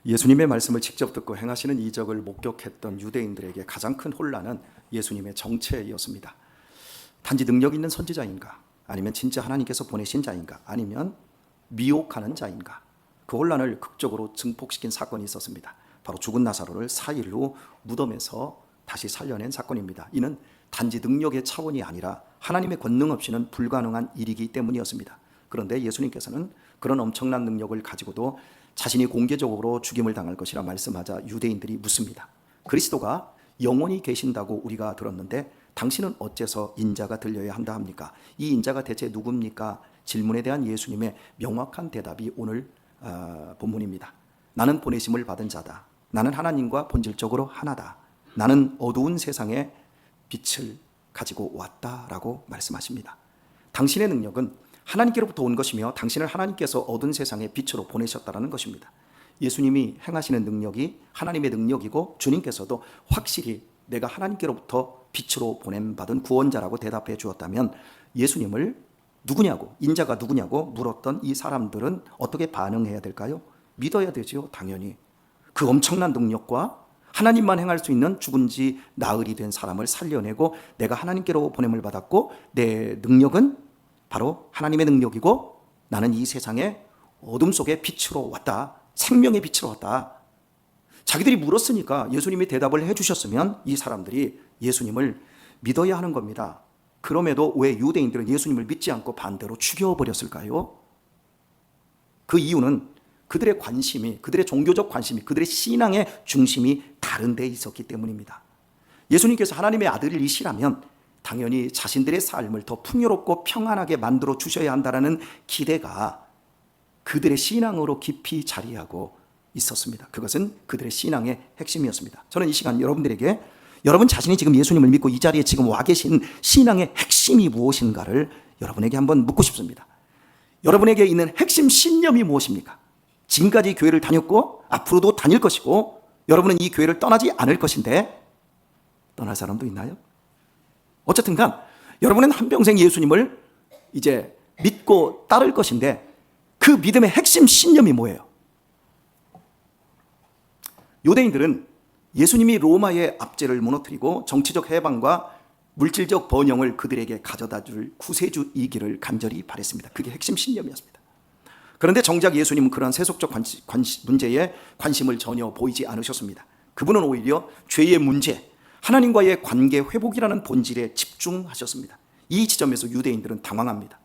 예수님의 말씀을 직접 듣고 행하시는 이적을 목격했던 유대인들에게 가장 큰 혼란은 예수님의 정체였습니다. 단지 능력 있는 선지자인가? 아니면 진짜 하나님께서 보내신 자인가? 아니면 미혹하는 자인가? 그 혼란을 극적으로 증폭시킨 사건이 있었습니다. 바로 죽은 나사로를 4일 후 무덤에서 다시 살려낸 사건입니다. 이는 단지 능력의 차원이 아니라 하나님의 권능 없이는 불가능한 일이기 때문이었습니다. 그런데 예수님께서는 그런 엄청난 능력을 가지고도 자신이 공개적으로 죽임을 당할 것이라 말씀하자 유대인들이 묻습니다. 그리스도가 영원히 계신다고 우리가 들었는데 당신은 어째서 인자가 들려야 한다 합니까? 이 인자가 대체 누굽니까? 질문에 대한 예수님의 명확한 대답이 오늘 본문입니다. 나는 보내심을 받은 자다. 나는 하나님과 본질적으로 하나다. 나는 어두운 세상에 빛을 가지고 왔다라고 말씀하십니다. 당신의 능력은 하나님께로부터 온 것이며 당신을 하나님께서 어두운 세상에 빛으로 보내셨다는 것입니다. 예수님이 행하시는 능력이 하나님의 능력이고 주님께서도 확실히 내가 하나님께로부터 빛으로 보냄받은 구원자라고 대답해 주었다면 예수님을 누구냐고, 인자가 누구냐고 물었던 이 사람들은 어떻게 반응해야 될까요? 믿어야 되죠, 당연히. 그 엄청난 능력과 하나님만 행할 수 있는 죽은 지 나흘이 된 사람을 살려내고 내가 하나님께로 보냄을 받았고 내 능력은 바로 하나님의 능력이고 나는 이 세상에 어둠 속에 빛으로 왔다. 생명의 빛으로 왔다. 자기들이 물었으니까 예수님이 대답을 해주셨으면 이 사람들이 예수님을 믿어야 하는 겁니다. 그럼에도 왜 유대인들은 예수님을 믿지 않고 반대로 죽여버렸을까요? 그 이유는 그들의 관심이, 그들의 종교적 관심이, 그들의 신앙의 중심이 다른 데 있었기 때문입니다. 예수님께서 하나님의 아들이시라면 당연히 자신들의 삶을 더 풍요롭고 평안하게 만들어 주셔야 한다는 기대가 그들의 신앙으로 깊이 자리하고 있었습니다. 그것은 그들의 신앙의 핵심이었습니다. 저는 이 시간 여러분들에게 여러분 자신이 지금 예수님을 믿고 이 자리에 지금 와 계신 신앙의 핵심이 무엇인가를 여러분에게 한번 묻고 싶습니다. 여러분에게 있는 핵심 신념이 무엇입니까? 지금까지 교회를 다녔고 앞으로도 다닐 것이고 여러분은 이 교회를 떠나지 않을 것인데 떠날 사람도 있나요? 어쨌든 간 여러분은 한평생 예수님을 이제 믿고 따를 것인데 그 믿음의 핵심 신념이 뭐예요? 유대인들은 예수님이 로마의 압제를 무너뜨리고 정치적 해방과 물질적 번영을 그들에게 가져다 줄 구세주이기를 간절히 바랬습니다. 그게 핵심 신념이었습니다. 그런데 정작 예수님은 그러한 세속적 문제에 관심을 전혀 보이지 않으셨습니다. 그분은 오히려 죄의 문제, 하나님과의 관계 회복이라는 본질에 집중하셨습니다. 이 지점에서 유대인들은 당황합니다.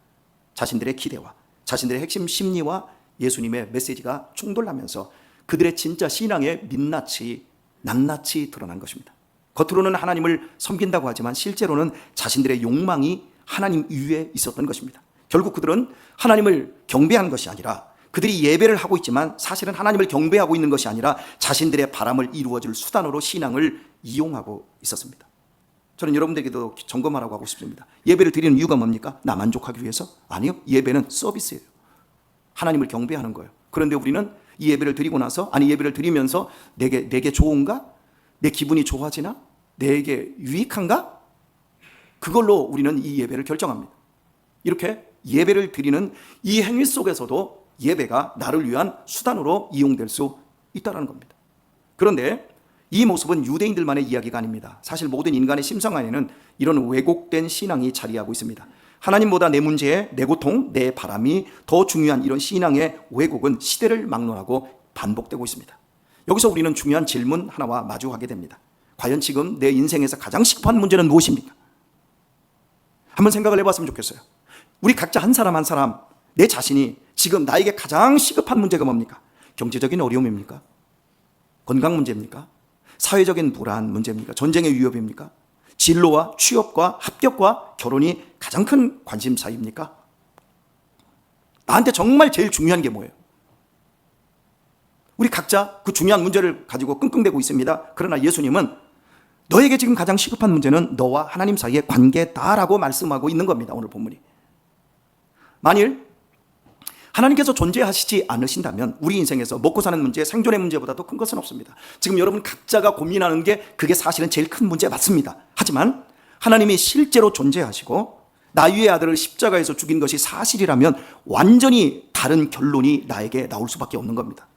자신들의 기대와 자신들의 핵심 심리와 예수님의 메시지가 충돌하면서 그들의 진짜 신앙의 민낯이 낱낱이 드러난 것입니다. 겉으로는 하나님을 섬긴다고 하지만 실제로는 자신들의 욕망이 하나님 위에 있었던 것입니다. 결국 그들은 하나님을 경배한 것이 아니라 그들이 예배를 하고 있지만 사실은 하나님을 경배하고 있는 것이 아니라 자신들의 바람을 이루어줄 수단으로 신앙을 이용하고 있었습니다. 저는 여러분들에게도 점검하라고 하고 싶습니다. 예배를 드리는 이유가 뭡니까? 나 만족하기 위해서? 아니요. 예배는 서비스예요. 하나님을 경배하는 거예요. 그런데 우리는 이 예배를 드리고 나서 예배를 드리면서 내게 좋은가? 내 기분이 좋아지나? 내게 유익한가? 그걸로 우리는 이 예배를 결정합니다. 이렇게 예배를 드리는 이 행위 속에서도 예배가 나를 위한 수단으로 이용될 수 있다는 겁니다. 그런데 이 모습은 유대인들만의 이야기가 아닙니다. 사실 모든 인간의 심성 안에는 이런 왜곡된 신앙이 자리하고 있습니다. 하나님보다 내 문제, 내 고통, 내 바람이 더 중요한 이런 신앙의 왜곡은 시대를 막론하고 반복되고 있습니다. 여기서 우리는 중요한 질문 하나와 마주하게 됩니다. 과연 지금 내 인생에서 가장 시급한 문제는 무엇입니까? 한번 생각을 해봤으면 좋겠어요. 우리 각자 한 사람 한 사람 내 자신이 지금 나에게 가장 시급한 문제가 뭡니까? 경제적인 어려움입니까? 건강 문제입니까? 사회적인 불안 문제입니까? 전쟁의 위협입니까? 진로와 취업과 합격과 결혼이 가장 큰 관심사입니까? 나한테 정말 제일 중요한 게 뭐예요? 우리 각자 그 중요한 문제를 가지고 끙끙대고 있습니다. 그러나 예수님은 너에게 지금 가장 시급한 문제는 너와 하나님 사이의 관계다라고 말씀하고 있는 겁니다. 오늘 본문이. 만일 하나님께서 존재하시지 않으신다면 우리 인생에서 먹고 사는 문제, 생존의 문제보다 더 큰 것은 없습니다. 지금 여러분 각자가 고민하는 게 그게 사실은 제일 큰 문제 맞습니다. 하지만 하나님이 실제로 존재하시고 나위의 아들을 십자가에서 죽인 것이 사실이라면 완전히 다른 결론이 나에게 나올 수밖에 없는 겁니다.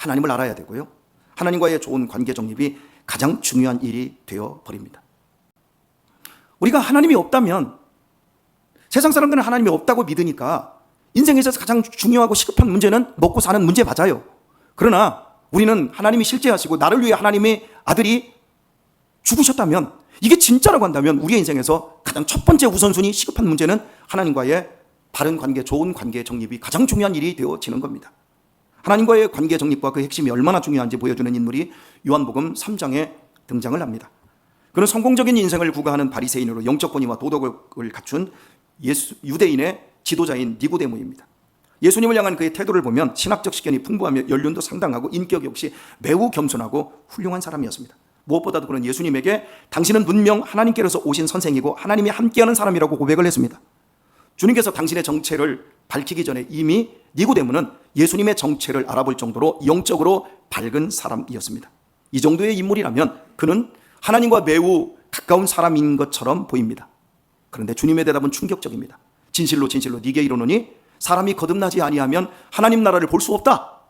하나님을 알아야 되고요. 하나님과의 좋은 관계 정립이 가장 중요한 일이 되어 버립니다. 우리가 하나님이 없다면, 세상 사람들은 하나님이 없다고 믿으니까 인생에서 가장 중요하고 시급한 문제는 먹고 사는 문제 맞아요. 그러나 우리는 하나님이 실제하시고 나를 위해 하나님의 아들이 죽으셨다면, 이게 진짜라고 한다면 우리의 인생에서 가장 첫 번째 우선순위 시급한 문제는 하나님과의 바른 관계, 좋은 관계 정립이 가장 중요한 일이 되어지는 겁니다. 하나님과의 관계 정립과 그 핵심이 얼마나 중요한지 보여주는 인물이 요한복음 3장에 등장을 합니다. 그는 성공적인 인생을 구가하는 바리새인으로 영적 권위와 도덕을 갖춘 유대인의 지도자인 니고데모입니다. 예수님을 향한 그의 태도를 보면 신학적 식견이 풍부하며 연륜도 상당하고 인격 역시 매우 겸손하고 훌륭한 사람이었습니다. 무엇보다도 그는 예수님에게 당신은 분명 하나님께로서 오신 선생이고 하나님이 함께하는 사람이라고 고백을 했습니다. 주님께서 당신의 정체를 밝히기 전에 이미 니고데모는 예수님의 정체를 알아볼 정도로 영적으로 밝은 사람이었습니다. 이 정도의 인물이라면 그는 하나님과 매우 가까운 사람인 것처럼 보입니다. 그런데 주님의 대답은 충격적입니다. 진실로 진실로 네게 이르노니 사람이 거듭나지 아니하면 하나님 나라를 볼 수 없다.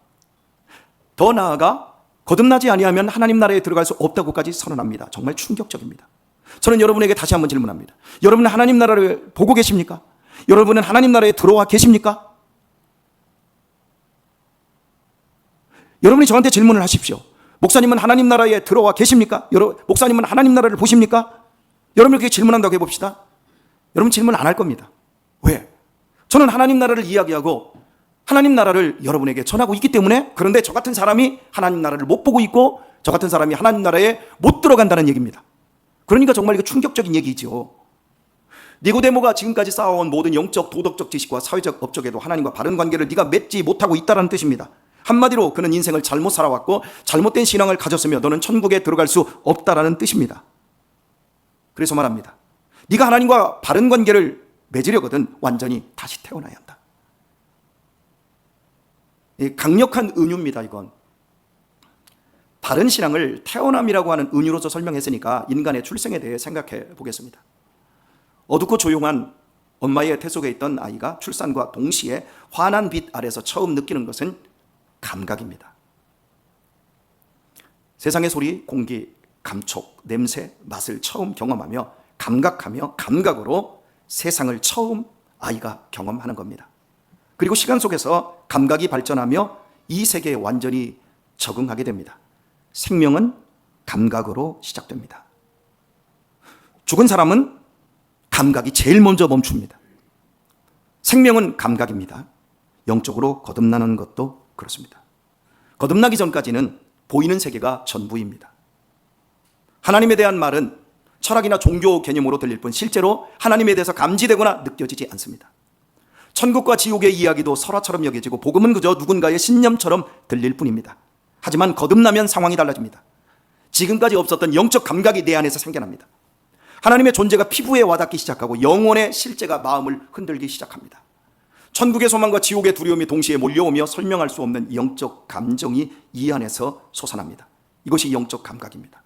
더 나아가 거듭나지 아니하면 하나님 나라에 들어갈 수 없다고까지 선언합니다. 정말 충격적입니다. 저는 여러분에게 다시 한번 질문합니다. 여러분은 하나님 나라를 보고 계십니까? 여러분은 하나님 나라에 들어와 계십니까? 여러분이 저한테 질문을 하십시오. 목사님은 하나님 나라에 들어와 계십니까? 목사님은 하나님 나라를 보십니까? 여러분에게 질문한다고 해봅시다. 여러분 질문 안 할 겁니다. 왜? 저는 하나님 나라를 이야기하고 하나님 나라를 여러분에게 전하고 있기 때문에. 그런데 저 같은 사람이 하나님 나라를 못 보고 있고 저 같은 사람이 하나님 나라에 못 들어간다는 얘기입니다. 그러니까 정말 이거 충격적인 얘기죠. 니고데모가 지금까지 쌓아온 모든 영적 도덕적 지식과 사회적 업적에도 하나님과 바른 관계를 네가 맺지 못하고 있다는 뜻입니다. 한마디로 그는 인생을 잘못 살아왔고 잘못된 신앙을 가졌으며 너는 천국에 들어갈 수 없다라는 뜻입니다. 그래서 말합니다. 네가 하나님과 바른 관계를 맺으려거든 완전히 다시 태어나야 한다. 강력한 은유입니다. 이건 바른 신앙을 태어남이라고 하는 은유로서 설명했으니까 인간의 출생에 대해 생각해 보겠습니다. 어둡고 조용한 엄마의 태 속에 있던 아이가 출산과 동시에 환한 빛 아래서 처음 느끼는 것은 감각입니다. 세상의 소리, 공기, 감촉, 냄새, 맛을 처음 경험하며 감각하며 감각으로 세상을 처음 아이가 경험하는 겁니다. 그리고 시간 속에서 감각이 발전하며 이 세계에 완전히 적응하게 됩니다. 생명은 감각으로 시작됩니다. 죽은 사람은 감각이 제일 먼저 멈춥니다. 생명은 감각입니다. 영적으로 거듭나는 것도 그렇습니다. 거듭나기 전까지는 보이는 세계가 전부입니다. 하나님에 대한 말은 철학이나 종교 개념으로 들릴 뿐 실제로 하나님에 대해서 감지되거나 느껴지지 않습니다. 천국과 지옥의 이야기도 설화처럼 여겨지고 복음은 그저 누군가의 신념처럼 들릴 뿐입니다. 하지만 거듭나면 상황이 달라집니다. 지금까지 없었던 영적 감각이 내 안에서 생겨납니다. 하나님의 존재가 피부에 와닿기 시작하고 영혼의 실제가 마음을 흔들기 시작합니다. 천국의 소망과 지옥의 두려움이 동시에 몰려오며 설명할 수 없는 영적 감정이 이 안에서 솟아납니다. 이것이 영적 감각입니다.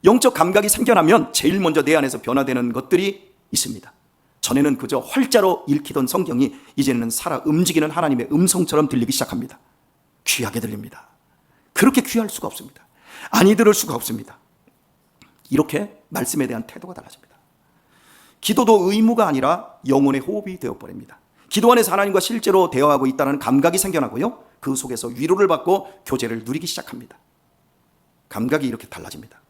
영적 감각이 생겨나면 제일 먼저 내 안에서 변화되는 것들이 있습니다. 전에는 그저 활자로 읽히던 성경이 이제는 살아 움직이는 하나님의 음성처럼 들리기 시작합니다. 귀하게 들립니다. 그렇게 귀할 수가 없습니다. 아니 들을 수가 없습니다. 이렇게 말씀에 대한 태도가 달라집니다. 기도도 의무가 아니라 영혼의 호흡이 되어버립니다. 기도 안에서 하나님과 실제로 대화하고 있다는 감각이 생겨나고요, 그 속에서 위로를 받고 교제를 누리기 시작합니다. 감각이 이렇게 달라집니다.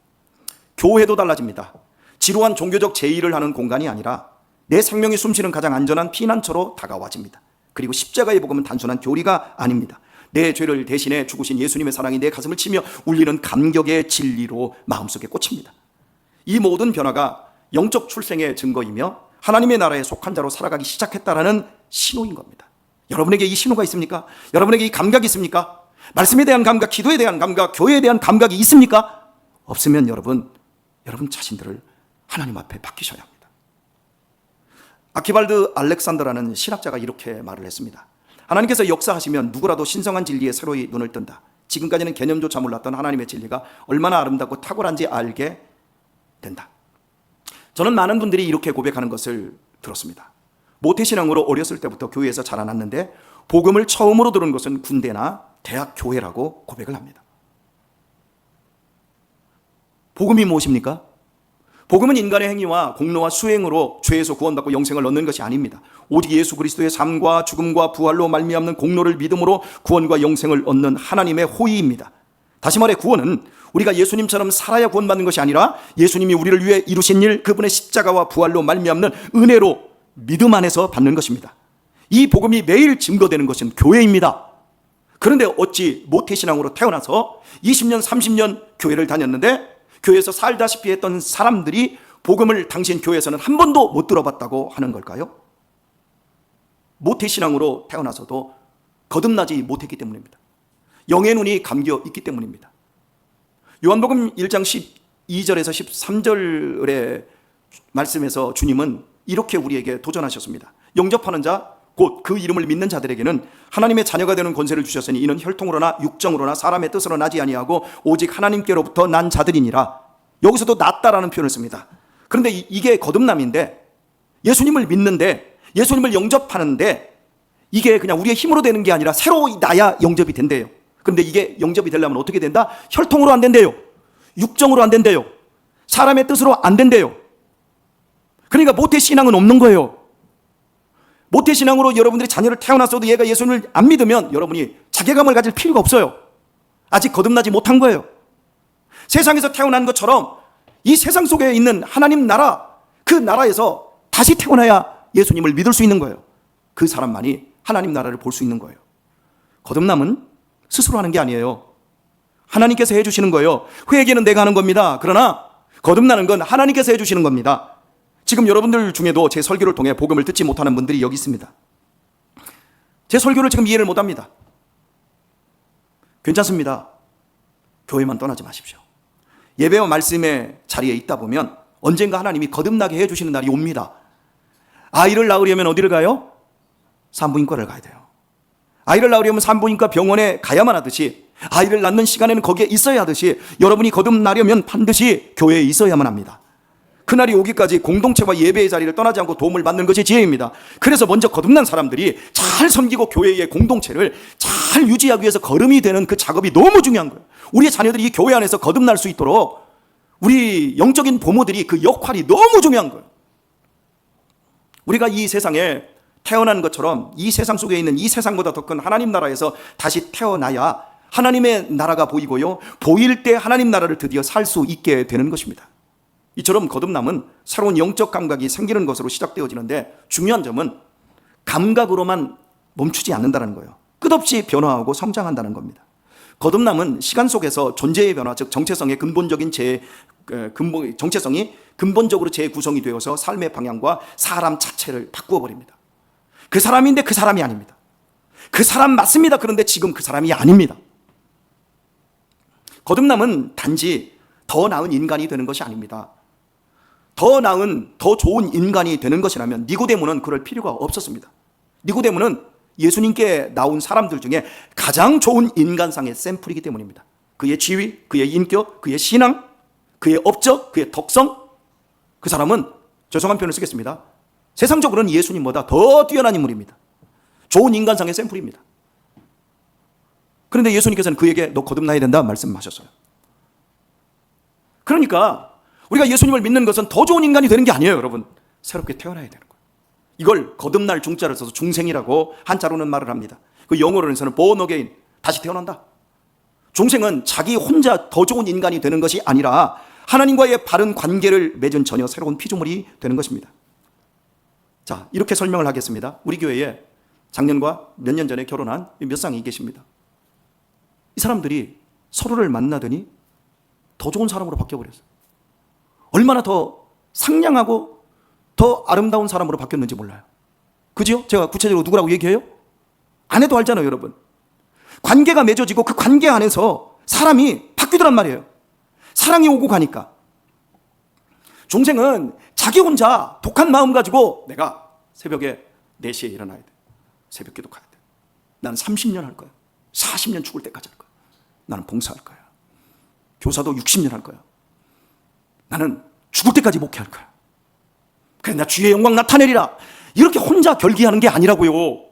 교회도 달라집니다. 지루한 종교적 제의를 하는 공간이 아니라 내 생명이 숨쉬는 가장 안전한 피난처로 다가와집니다. 그리고 십자가의 복음은 단순한 교리가 아닙니다. 내 죄를 대신해 죽으신 예수님의 사랑이 내 가슴을 치며 울리는 감격의 진리로 마음속에 꽂힙니다. 이 모든 변화가 영적 출생의 증거이며 하나님의 나라에 속한 자로 살아가기 시작했다라는 신호인 겁니다. 여러분에게 이 신호가 있습니까? 여러분에게 이 감각이 있습니까? 말씀에 대한 감각, 기도에 대한 감각, 교회에 대한 감각이 있습니까? 없으면 여러분 자신들을 하나님 앞에 맡기셔야 합니다. 아키발드 알렉산더라는 신학자가 이렇게 말을 했습니다. 하나님께서 역사하시면 누구라도 신성한 진리에 새로이 눈을 뜬다. 지금까지는 개념조차 몰랐던 하나님의 진리가 얼마나 아름답고 탁월한지 알게 된다. 저는 많은 분들이 이렇게 고백하는 것을 들었습니다. 모태신앙으로 어렸을 때부터 교회에서 자라났는데 복음을 처음으로 들은 것은 군대나 대학 교회라고 고백을 합니다. 복음이 무엇입니까? 복음은 인간의 행위와 공로와 수행으로 죄에서 구원받고 영생을 얻는 것이 아닙니다. 오직 예수 그리스도의 삶과 죽음과 부활로 말미암는 공로를 믿음으로 구원과 영생을 얻는 하나님의 호의입니다. 다시 말해 구원은 우리가 예수님처럼 살아야 구원받는 것이 아니라 예수님이 우리를 위해 이루신 일, 그분의 십자가와 부활로 말미암는 은혜로 믿음 안에서 받는 것입니다. 이 복음이 매일 증거되는 것은 교회입니다. 그런데 어찌 모태신앙으로 태어나서 20년, 30년 교회를 다녔는데 교회에서 살다시피 했던 사람들이 복음을 당신 교회에서는 한 번도 못 들어봤다고 하는 걸까요? 모태신앙으로 태어나서도 거듭나지 못했기 때문입니다. 영의 눈이 감겨 있기 때문입니다. 요한복음 1장 12절에서 13절의 말씀에서 주님은 이렇게 우리에게 도전하셨습니다. 영접하는 자, 곧 그 이름을 믿는 자들에게는 하나님의 자녀가 되는 권세를 주셨으니 이는 혈통으로나 육정으로나 사람의 뜻으로 나지 아니하고 오직 하나님께로부터 난 자들이니라. 여기서도 낫다라는 표현을 씁니다. 그런데 이게 거듭남인데, 예수님을 믿는데, 예수님을 영접하는데 이게 그냥 우리의 힘으로 되는 게 아니라 새로 나야 영접이 된대요. 그런데 이게 영접이 되려면 어떻게 된다? 혈통으로 안 된대요. 육정으로 안 된대요. 사람의 뜻으로 안 된대요. 그러니까 모태신앙은 없는 거예요. 모태신앙으로 여러분들이 자녀를 태어났어도 얘가 예수님을 안 믿으면 여러분이 자괴감을 가질 필요가 없어요. 아직 거듭나지 못한 거예요. 세상에서 태어난 것처럼 이 세상 속에 있는 하나님 나라, 그 나라에서 다시 태어나야 예수님을 믿을 수 있는 거예요. 그 사람만이 하나님 나라를 볼 수 있는 거예요. 거듭남은 스스로 하는 게 아니에요. 하나님께서 해주시는 거예요. 회개는 내가 하는 겁니다. 그러나 거듭나는 건 하나님께서 해주시는 겁니다. 지금 여러분들 중에도 제 설교를 통해 복음을 듣지 못하는 분들이 여기 있습니다. 제 설교를 지금 이해를 못합니다. 괜찮습니다. 교회만 떠나지 마십시오. 예배와 말씀의 자리에 있다 보면 언젠가 하나님이 거듭나게 해주시는 날이 옵니다. 아이를 낳으려면 어디를 가요? 산부인과를 가야 돼요. 아이를 낳으려면 산부인과 병원에 가야만 하듯이, 아이를 낳는 시간에는 거기에 있어야 하듯이, 여러분이 거듭나려면 반드시 교회에 있어야만 합니다. 그날이 오기까지 공동체와 예배의 자리를 떠나지 않고 도움을 받는 것이 지혜입니다. 그래서 먼저 거듭난 사람들이 잘 섬기고 교회의 공동체를 잘 유지하기 위해서 걸음이 되는 그 작업이 너무 중요한 거예요. 우리의 자녀들이 이 교회 안에서 거듭날 수 있도록 우리 영적인 부모들이 그 역할이 너무 중요한 거예요. 우리가 이 세상에 태어난 것처럼 이 세상 속에 있는 이 세상보다 더 큰 하나님 나라에서 다시 태어나야 하나님의 나라가 보이고요, 보일 때 하나님 나라를 드디어 살 수 있게 되는 것입니다. 이처럼 거듭남은 새로운 영적 감각이 생기는 것으로 시작되어지는데, 중요한 점은 감각으로만 멈추지 않는다는 거예요. 끝없이 변화하고 성장한다는 겁니다. 거듭남은 시간 속에서 존재의 변화, 즉 정체성의 근본적인 정체성이 근본적으로 재구성이 되어서 삶의 방향과 사람 자체를 바꾸어 버립니다. 그 사람인데 그 사람이 아닙니다. 그 사람 맞습니다. 그런데 지금 그 사람이 아닙니다. 거듭남은 단지 더 나은 인간이 되는 것이 아닙니다. 더 나은, 더 좋은 인간이 되는 것이라면 니고데모는 그럴 필요가 없었습니다. 니고데모는 예수님께 나온 사람들 중에 가장 좋은 인간상의 샘플이기 때문입니다. 그의 지위, 그의 인격, 그의 신앙, 그의 업적, 그의 덕성, 그 사람은, 죄송한 표현을 쓰겠습니다, 세상적으로는 예수님보다 더 뛰어난 인물입니다. 좋은 인간상의 샘플입니다. 그런데 예수님께서는 그에게 너 거듭나야 된다 말씀하셨어요. 그러니까 우리가 예수님을 믿는 것은 더 좋은 인간이 되는 게 아니에요, 여러분. 새롭게 태어나야 되는 거예요. 이걸 거듭날 중자를 써서 중생이라고 한자로는 말을 합니다. 그 영어로는 born again, 다시 태어난다. 중생은 자기 혼자 더 좋은 인간이 되는 것이 아니라 하나님과의 바른 관계를 맺은 전혀 새로운 피조물이 되는 것입니다. 자, 이렇게 설명을 하겠습니다. 우리 교회에 작년과 몇 년 전에 결혼한 몇 쌍이 계십니다. 이 사람들이 서로를 만나더니 더 좋은 사람으로 바뀌어버렸어요. 얼마나 더 상냥하고 더 아름다운 사람으로 바뀌었는지 몰라요. 그죠? 제가 구체적으로 누구라고 얘기해요? 안 해도 알잖아요, 여러분. 관계가 맺어지고 그 관계 안에서 사람이 바뀌더란 말이에요. 사랑이 오고 가니까. 중생은 자기 혼자 독한 마음 가지고 내가 새벽에 4시에 일어나야 돼. 새벽 기도 가야 돼. 나는 30년 할 거야. 40년 죽을 때까지 할 거야. 나는 봉사할 거야. 교사도 60년 할 거야. 나는 죽을 때까지 목회할 거야. 그래, 나 주의 영광 나타내리라. 이렇게 혼자 결기하는 게 아니라고요.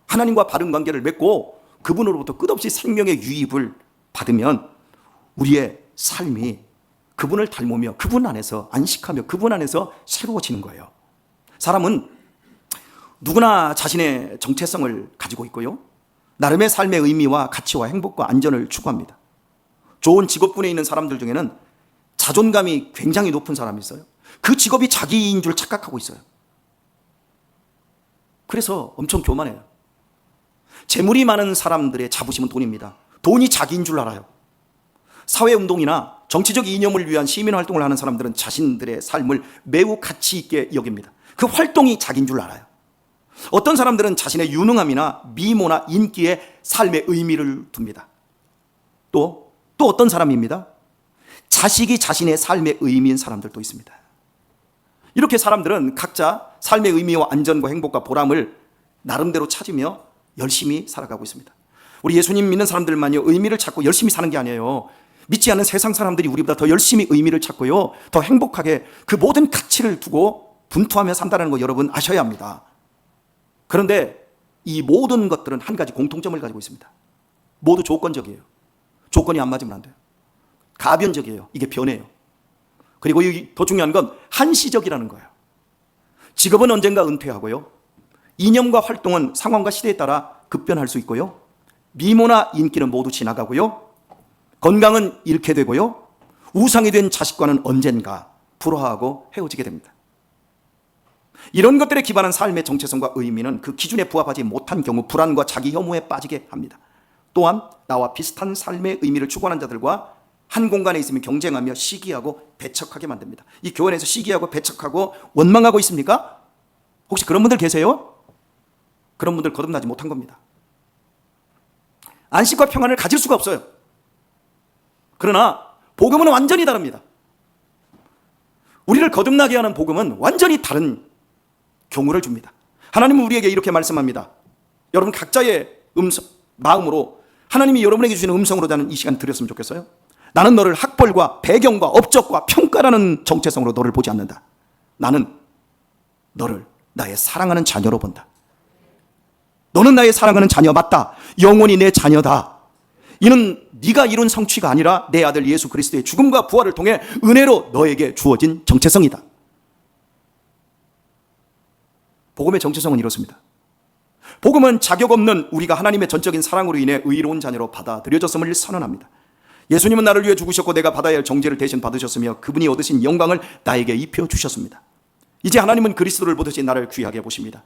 하나님과 바른 관계를 맺고 그분으로부터 끝없이 생명의 유입을 받으면 우리의 삶이 그분을 닮으며 그분 안에서 안식하며 그분 안에서 새로워지는 거예요. 사람은 누구나 자신의 정체성을 가지고 있고요, 나름의 삶의 의미와 가치와 행복과 안전을 추구합니다. 좋은 직업군에 있는 사람들 중에는 자존감이 굉장히 높은 사람이 있어요. 그 직업이 자기인 줄 착각하고 있어요. 그래서 엄청 교만해요. 재물이 많은 사람들의 자부심은 돈입니다. 돈이 자기인 줄 알아요. 사회운동이나 정치적 이념을 위한 시민활동을 하는 사람들은 자신들의 삶을 매우 가치 있게 여깁니다. 그 활동이 자기인 줄 알아요. 어떤 사람들은 자신의 유능함이나 미모나 인기에 삶의 의미를 둡니다. 또 어떤 사람입니다. 자식이 자신의 삶의 의미인 사람들도 있습니다. 이렇게 사람들은 각자 삶의 의미와 안전과 행복과 보람을 나름대로 찾으며 열심히 살아가고 있습니다. 우리 예수님 믿는 사람들만요, 의미를 찾고 열심히 사는 게 아니에요. 믿지 않는 세상 사람들이 우리보다 더 열심히 의미를 찾고요, 더 행복하게 그 모든 가치를 두고 분투하며 산다는 거 여러분 아셔야 합니다. 그런데 이 모든 것들은 한 가지 공통점을 가지고 있습니다. 모두 조건적이에요. 조건이 안 맞으면 안 돼요. 가변적이에요. 이게 변해요. 그리고 더 중요한 건 한시적이라는 거예요. 직업은 언젠가 은퇴하고요, 이념과 활동은 상황과 시대에 따라 급변할 수 있고요, 미모나 인기는 모두 지나가고요, 건강은 잃게 되고요, 우상이 된 자식과는 언젠가 불화하고 헤어지게 됩니다. 이런 것들에 기반한 삶의 정체성과 의미는 그 기준에 부합하지 못한 경우 불안과 자기 혐오에 빠지게 합니다. 또한 나와 비슷한 삶의 의미를 추구하는 자들과 한 공간에 있으면 경쟁하며 시기하고 배척하게 만듭니다. 이 교회 안에서 시기하고 배척하고 원망하고 있습니까? 혹시 그런 분들 계세요? 그런 분들 거듭나지 못한 겁니다. 안식과 평안을 가질 수가 없어요. 그러나 복음은 완전히 다릅니다. 우리를 거듭나게 하는 복음은 완전히 다른 경우를 줍니다. 하나님은 우리에게 이렇게 말씀합니다. 여러분 각자의 마음으로 하나님이 여러분에게 주시는 음성으로 자는 이 시간 드렸으면 좋겠어요. 나는 너를 학벌과 배경과 업적과 평가라는 정체성으로 너를 보지 않는다. 나는 너를 나의 사랑하는 자녀로 본다. 너는 나의 사랑하는 자녀 맞다. 영원히 내 자녀다. 이는 네가 이룬 성취가 아니라 내 아들 예수 그리스도의 죽음과 부활을 통해 은혜로 너에게 주어진 정체성이다. 복음의 정체성은 이렇습니다. 복음은 자격 없는 우리가 하나님의 전적인 사랑으로 인해 의로운 자녀로 받아들여졌음을 선언합니다. 예수님은 나를 위해 죽으셨고 내가 받아야 할 정죄를 대신 받으셨으며 그분이 얻으신 영광을 나에게 입혀주셨습니다. 이제 하나님은 그리스도를 보듯이 나를 귀하게 보십니다.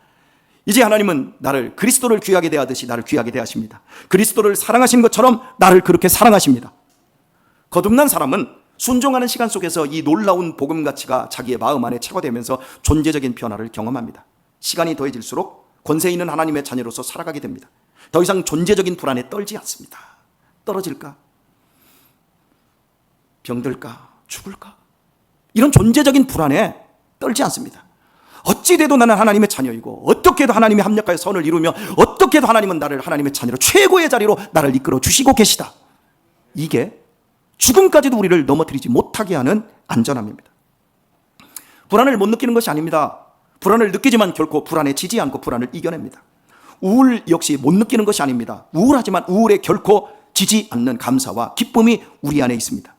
이제 하나님은 나를 그리스도를 귀하게 대하듯이 나를 귀하게 대하십니다. 그리스도를 사랑하신 것처럼 나를 그렇게 사랑하십니다. 거듭난 사람은 순종하는 시간 속에서 이 놀라운 복음 가치가 자기의 마음 안에 체화되면서 존재적인 변화를 경험합니다. 시간이 더해질수록 권세 있는 하나님의 자녀로서 살아가게 됩니다. 더 이상 존재적인 불안에 떨지 않습니다. 떨어질까? 병들까? 죽을까? 이런 존재적인 불안에 떨지 않습니다. 어찌 돼도 나는 하나님의 자녀이고 어떻게 해도 하나님이 합력하여 선을 이루며 어떻게 해도 하나님은 나를 하나님의 자녀로 최고의 자리로 나를 이끌어 주시고 계시다. 이게 죽음까지도 우리를 넘어뜨리지 못하게 하는 안전함입니다. 불안을 못 느끼는 것이 아닙니다. 불안을 느끼지만 결코 불안에 지지 않고 불안을 이겨냅니다. 우울 역시 못 느끼는 것이 아닙니다. 우울하지만 우울에 결코 지지 않는 감사와 기쁨이 우리 안에 있습니다.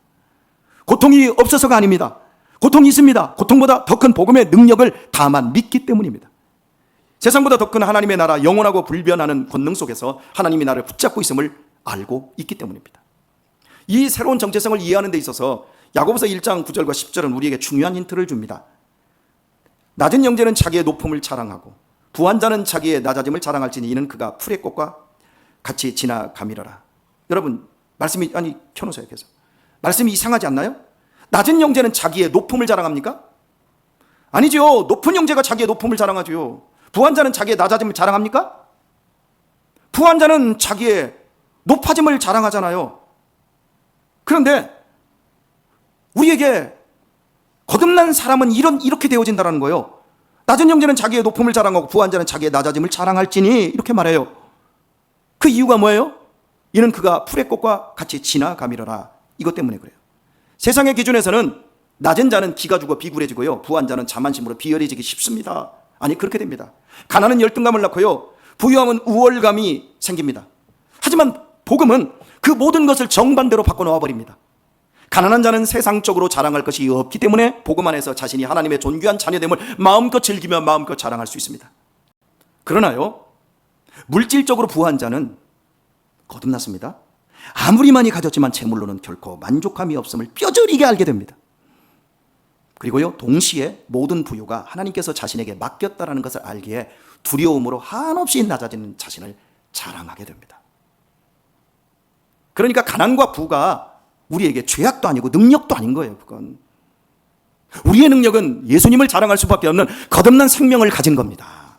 고통이 없어서가 아닙니다. 고통이 있습니다. 고통보다 더 큰 복음의 능력을 다만 믿기 때문입니다. 세상보다 더 큰 하나님의 나라, 영원하고 불변하는 권능 속에서 하나님이 나를 붙잡고 있음을 알고 있기 때문입니다. 이 새로운 정체성을 이해하는 데 있어서 야고보서 1장 9절과 10절은 우리에게 중요한 힌트를 줍니다. 낮은 형제는 자기의 높음을 자랑하고 부한 자는 자기의 낮아짐을 자랑할지니 이는 그가 풀의 꽃과 같이 지나감이라라. 여러분 말씀이 켜놓으세요. 계속 말씀이 이상하지 않나요? 낮은 형제는 자기의 높음을 자랑합니까? 아니죠. 높은 형제가 자기의 높음을 자랑하죠. 부한 자는 자기의 낮아짐을 자랑합니까? 부한 자는 자기의 높아짐을 자랑하잖아요. 그런데 우리에게 거듭난 사람은 이렇게 되어진다는 거예요. 낮은 형제는 자기의 높음을 자랑하고 부한 자는 자기의 낮아짐을 자랑할지니 이렇게 말해요. 그 이유가 뭐예요? 이는 그가 풀의 꽃과 같이 지나감이라라. 이것 때문에 그래요. 세상의 기준에서는 낮은 자는 기가 죽어 비굴해지고요, 부한 자는 자만심으로 비열해지기 쉽습니다. 아니 그렇게 됩니다. 가난은 열등감을 낳고요, 부유함은 우월감이 생깁니다. 하지만 복음은 그 모든 것을 정반대로 바꿔놓아 버립니다. 가난한 자는 세상적으로 자랑할 것이 없기 때문에 복음 안에서 자신이 하나님의 존귀한 자녀됨을 마음껏 즐기며 마음껏 자랑할 수 있습니다. 그러나요, 물질적으로 부한 자는 거듭났습니다. 아무리 많이 가졌지만 재물로는 결코 만족함이 없음을 뼈저리게 알게 됩니다. 그리고요, 동시에 모든 부유가 하나님께서 자신에게 맡겼다라는 것을 알기에 두려움으로 한없이 낮아지는 자신을 자랑하게 됩니다. 그러니까 가난과 부가 우리에게 죄악도 아니고 능력도 아닌 거예요. 그건 우리의 능력은 예수님을 자랑할 수밖에 없는 거듭난 생명을 가진 겁니다.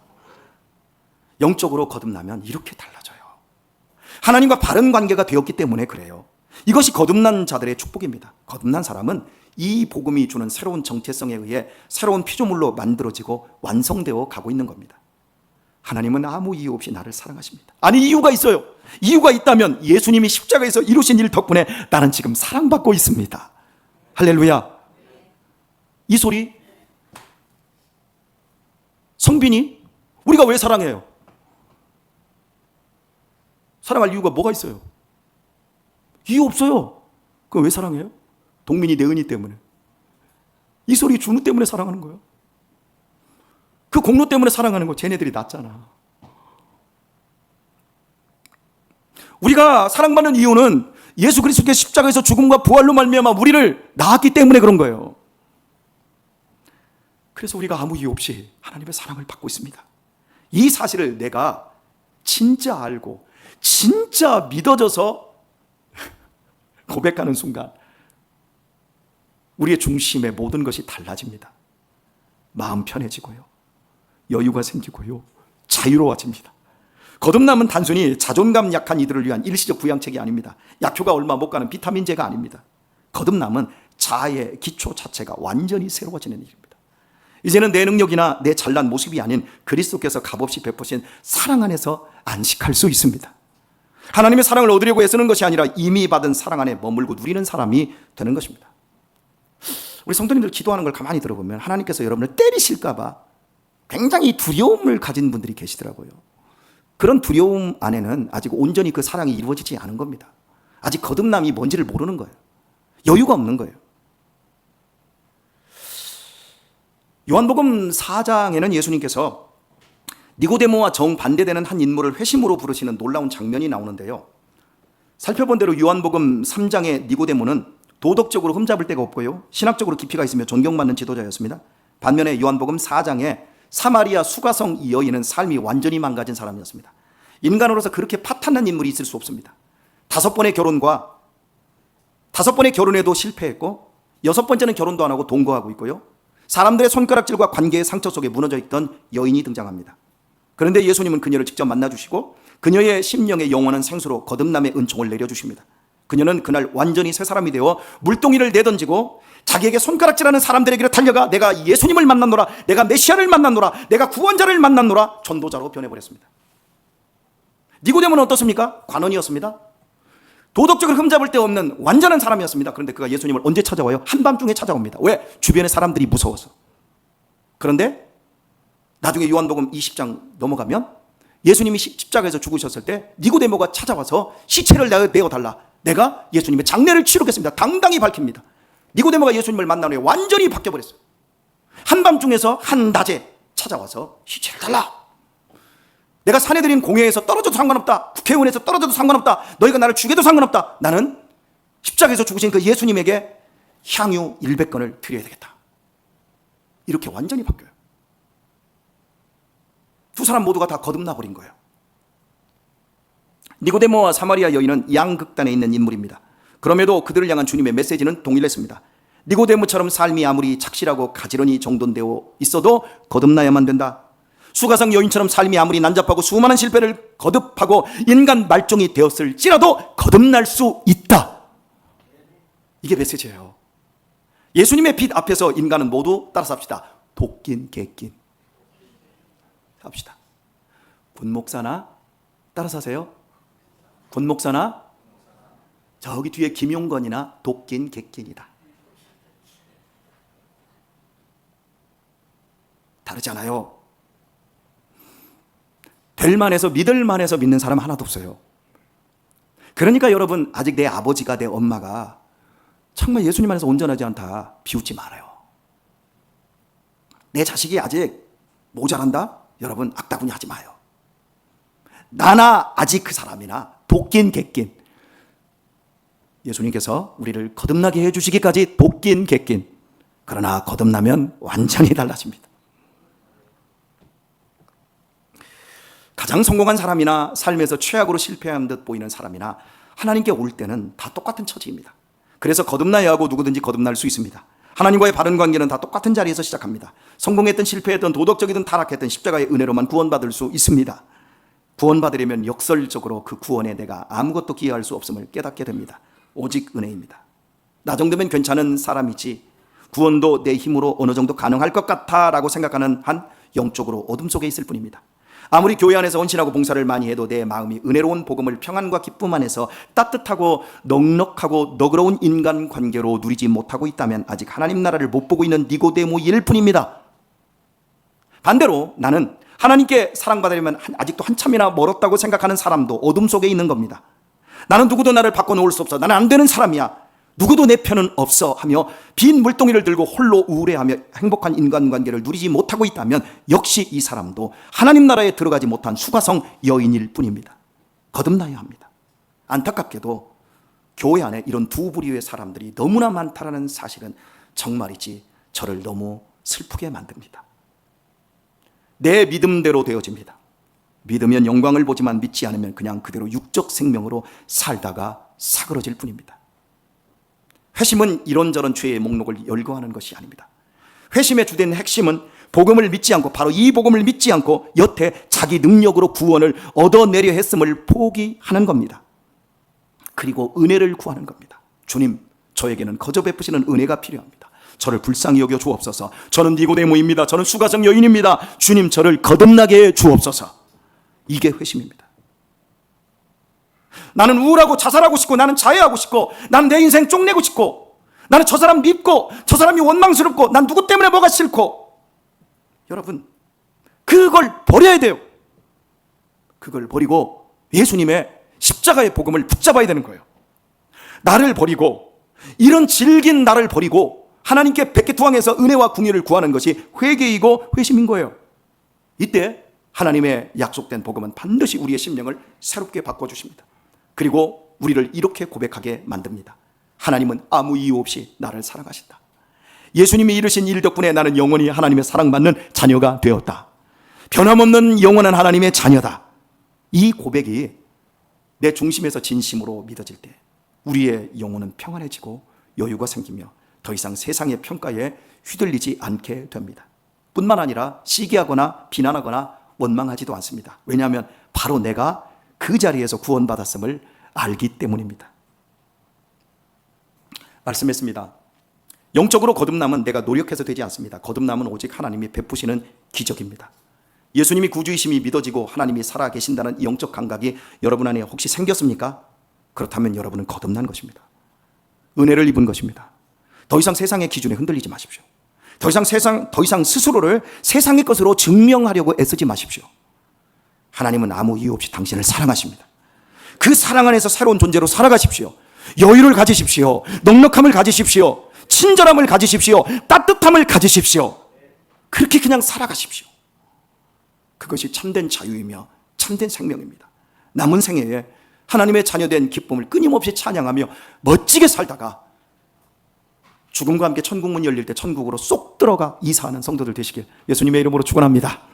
영적으로 거듭나면 이렇게 달라져요. 하나님과 바른 관계가 되었기 때문에 그래요. 이것이 거듭난 자들의 축복입니다. 거듭난 사람은 이 복음이 주는 새로운 정체성에 의해 새로운 피조물로 만들어지고 완성되어 가고 있는 겁니다. 하나님은 아무 이유 없이 나를 사랑하십니다. 아니, 이유가 있어요. 이유가 있다면 예수님이 십자가에서 이루신 일 덕분에 나는 지금 사랑받고 있습니다. 할렐루야. 이 소리, 성빈이 우리가 왜 사랑해요? 사랑할 이유가 뭐가 있어요? 이유 없어요. 그럼 왜 사랑해요? 동민이 내 은희 때문에. 이 소리 준우 때문에 사랑하는 거예요. 그 공로 때문에 사랑하는 거. 쟤네들이 낫잖아. 우리가 사랑받는 이유는 예수 그리스도의 십자가에서 죽음과 부활로 말미암아 우리를 낳았기 때문에 그런 거예요. 그래서 우리가 아무 이유 없이 하나님의 사랑을 받고 있습니다. 이 사실을 내가 진짜 알고 진짜 믿어져서 고백하는 순간 우리의 중심의 모든 것이 달라집니다. 마음 편해지고요, 여유가 생기고요, 자유로워집니다. 거듭남은 단순히 자존감 약한 이들을 위한 일시적 부양책이 아닙니다. 약효가 얼마 못 가는 비타민제가 아닙니다. 거듭남은 자아의 기초 자체가 완전히 새로워지는 일입니다. 이제는 내 능력이나 내 잘난 모습이 아닌 그리스도께서 값없이 베푸신 사랑 안에서 안식할 수 있습니다. 하나님의 사랑을 얻으려고 애쓰는 것이 아니라 이미 받은 사랑 안에 머물고 누리는 사람이 되는 것입니다. 우리 성도님들 기도하는 걸 가만히 들어보면 하나님께서 여러분을 때리실까 봐 굉장히 두려움을 가진 분들이 계시더라고요. 그런 두려움 안에는 아직 온전히 그 사랑이 이루어지지 않은 겁니다. 아직 거듭남이 뭔지를 모르는 거예요. 여유가 없는 거예요. 요한복음 4장에는 예수님께서 니고데모와 정반대되는 한 인물을 회심으로 부르시는 놀라운 장면이 나오는데요. 살펴본 대로 요한복음 3장의 니고데모는 도덕적으로 흠잡을 데가 없고요, 신학적으로 깊이가 있으며 존경받는 지도자였습니다. 반면에 요한복음 4장에 사마리아 수가성 이 여인은 삶이 완전히 망가진 사람이었습니다. 인간으로서 그렇게 파탄난 인물이 있을 수 없습니다. 5번의 결혼에도 실패했고 6번째는 결혼도 안 하고 동거하고 있고요, 사람들의 손가락질과 관계의 상처 속에 무너져 있던 여인이 등장합니다. 그런데 예수님은 그녀를 직접 만나주시고 그녀의 심령의 영원한 생수로 거듭남의 은총을 내려주십니다. 그녀는 그날 완전히 새 사람이 되어 물동이를 내던지고 자기에게 손가락질하는 사람들에게로 달려가 내가 예수님을 만났노라, 내가 메시아를 만났노라, 내가 구원자를 만났노라 전도자로 변해버렸습니다. 니고데모는 어떻습니까? 관원이었습니다. 도덕적으로 흠잡을 데 없는 완전한 사람이었습니다. 그런데 그가 예수님을 언제 찾아와요? 한밤중에 찾아옵니다. 왜? 주변의 사람들이 무서워서. 그런데 나중에 요한복음 20장 넘어가면 예수님이 십자가에서 죽으셨을 때 니고데모가 찾아와서 시체를 내어달라, 내가 예수님의 장례를 치르겠습니다. 당당히 밝힙니다. 니고데모가 예수님을 만난 후에 완전히 바뀌어버렸어요. 한밤중에서 한낮에 찾아와서 시체를 달라. 내가 사내들인 공회에서 떨어져도 상관없다, 국회의원에서 떨어져도 상관없다, 너희가 나를 죽여도 상관없다, 나는 십자가에서 죽으신 그 예수님에게 향유 100건을 드려야 되겠다. 이렇게 완전히 바뀌어요. 두 사람 모두가 다 거듭나 버린 거예요. 니고데모와 사마리아 여인은 양극단에 있는 인물입니다. 그럼에도 그들을 향한 주님의 메시지는 동일했습니다. 니고데모처럼 삶이 아무리 착실하고 가지런히 정돈되어 있어도 거듭나야만 된다. 수가성 여인처럼 삶이 아무리 난잡하고 수많은 실패를 거듭하고 인간 말종이 되었을지라도 거듭날 수 있다. 이게 메시지예요. 예수님의 빛 앞에서 인간은 모두 따라 삽시다. 도낀 개낀 삽시다. 군목사나 따라 사세요. 군목사나 저기 뒤에 김용건이나 도낀 개낀이다. 다르잖아요. 될 만해서 믿을 만해서 믿는 사람 하나도 없어요. 그러니까 여러분, 아직 내 아버지가, 내 엄마가 정말 예수님 안에서 온전하지 않다, 비웃지 말아요. 내 자식이 아직 모자란다? 여러분, 악다구니 하지 마요. 나나 아직 그 사람이나 돕긴 객긴, 예수님께서 우리를 거듭나게 해주시기까지 돕긴 객긴, 그러나 거듭나면 완전히 달라집니다. 가장 성공한 사람이나 삶에서 최악으로 실패한 듯 보이는 사람이나 하나님께 올 때는 다 똑같은 처지입니다. 그래서 거듭나야 하고 누구든지 거듭날 수 있습니다. 하나님과의 바른 관계는 다 똑같은 자리에서 시작합니다. 성공했든 실패했든 도덕적이든 타락했든 십자가의 은혜로만 구원받을 수 있습니다. 구원받으려면 역설적으로 그 구원에 내가 아무것도 기여할 수 없음을 깨닫게 됩니다. 오직 은혜입니다. 나 정도면 괜찮은 사람이지, 구원도 내 힘으로 어느 정도 가능할 것 같아 라고 생각하는 한 영적으로 어둠 속에 있을 뿐입니다. 아무리 교회 안에서 헌신하고 봉사를 많이 해도 내 마음이 은혜로운 복음을 평안과 기쁨 안에서 따뜻하고 넉넉하고 너그러운 인간관계로 누리지 못하고 있다면 아직 하나님 나라를 못 보고 있는 니고데모일 뿐입니다. 반대로 나는 하나님께 사랑받으려면 아직도 한참이나 멀었다고 생각하는 사람도 어둠 속에 있는 겁니다. 나는 누구도 나를 바꿔놓을 수 없어, 나는 안 되는 사람이야, 누구도 내 편은 없어 하며 빈 물동이를 들고 홀로 우울해하며 행복한 인간관계를 누리지 못하고 있다면 역시 이 사람도 하나님 나라에 들어가지 못한 수가성 여인일 뿐입니다. 거듭나야 합니다. 안타깝게도 교회 안에 이런 두 부류의 사람들이 너무나 많다라는 사실은 정말이지 저를 너무 슬프게 만듭니다. 내 믿음대로 되어집니다. 믿으면 영광을 보지만 믿지 않으면 그냥 그대로 육적 생명으로 살다가 사그러질 뿐입니다. 회심은 이런저런 죄의 목록을 열거하는 것이 아닙니다. 회심의 주된 핵심은 복음을 믿지 않고, 바로 이 복음을 믿지 않고 여태 자기 능력으로 구원을 얻어내려 했음을 포기하는 겁니다. 그리고 은혜를 구하는 겁니다. 주님, 저에게는 거저 베푸시는 은혜가 필요합니다. 저를 불쌍히 여겨 주옵소서. 저는 니고데모입니다. 저는 수가성 여인입니다. 주님, 저를 거듭나게 해 주옵소서. 이게 회심입니다. 나는 우울하고 자살하고 싶고, 나는 자해하고 싶고, 나는 내 인생 쪽내고 싶고, 나는 저 사람 밉고, 저 사람이 원망스럽고, 난 누구 때문에 뭐가 싫고. 여러분, 그걸 버려야 돼요. 그걸 버리고 예수님의 십자가의 복음을 붙잡아야 되는 거예요. 나를 버리고, 이런 질긴 나를 버리고 하나님께 백개투항해서 은혜와 궁유를 구하는 것이 회개이고 회심인 거예요. 이때 하나님의 약속된 복음은 반드시 우리의 심령을 새롭게 바꿔주십니다. 그리고 우리를 이렇게 고백하게 만듭니다. 하나님은 아무 이유 없이 나를 사랑하신다. 예수님이 이루신 일 덕분에 나는 영원히 하나님의 사랑받는 자녀가 되었다. 변함없는 영원한 하나님의 자녀다. 이 고백이 내 중심에서 진심으로 믿어질 때 우리의 영혼은 평안해지고 여유가 생기며 더 이상 세상의 평가에 휘둘리지 않게 됩니다. 뿐만 아니라 시기하거나 비난하거나 원망하지도 않습니다. 왜냐하면 바로 내가 그 자리에서 구원받았음을 알기 때문입니다. 말씀했습니다. 영적으로 거듭남은 내가 노력해서 되지 않습니다. 거듭남은 오직 하나님이 베푸시는 기적입니다. 예수님이 구주이심이 믿어지고 하나님이 살아계신다는 영적 감각이 여러분 안에 혹시 생겼습니까? 그렇다면 여러분은 거듭난 것입니다. 은혜를 입은 것입니다. 더 이상 세상의 기준에 흔들리지 마십시오. 더 이상 스스로를 세상의 것으로 증명하려고 애쓰지 마십시오. 하나님은 아무 이유 없이 당신을 사랑하십니다. 그 사랑 안에서 새로운 존재로 살아가십시오. 여유를 가지십시오. 넉넉함을 가지십시오. 친절함을 가지십시오. 따뜻함을 가지십시오. 그렇게 그냥 살아가십시오. 그것이 참된 자유이며 참된 생명입니다. 남은 생애에 하나님의 자녀된 기쁨을 끊임없이 찬양하며 멋지게 살다가 죽음과 함께 천국문 열릴 때 천국으로 쏙 들어가 이사하는 성도들 되시길 예수님의 이름으로 축원합니다.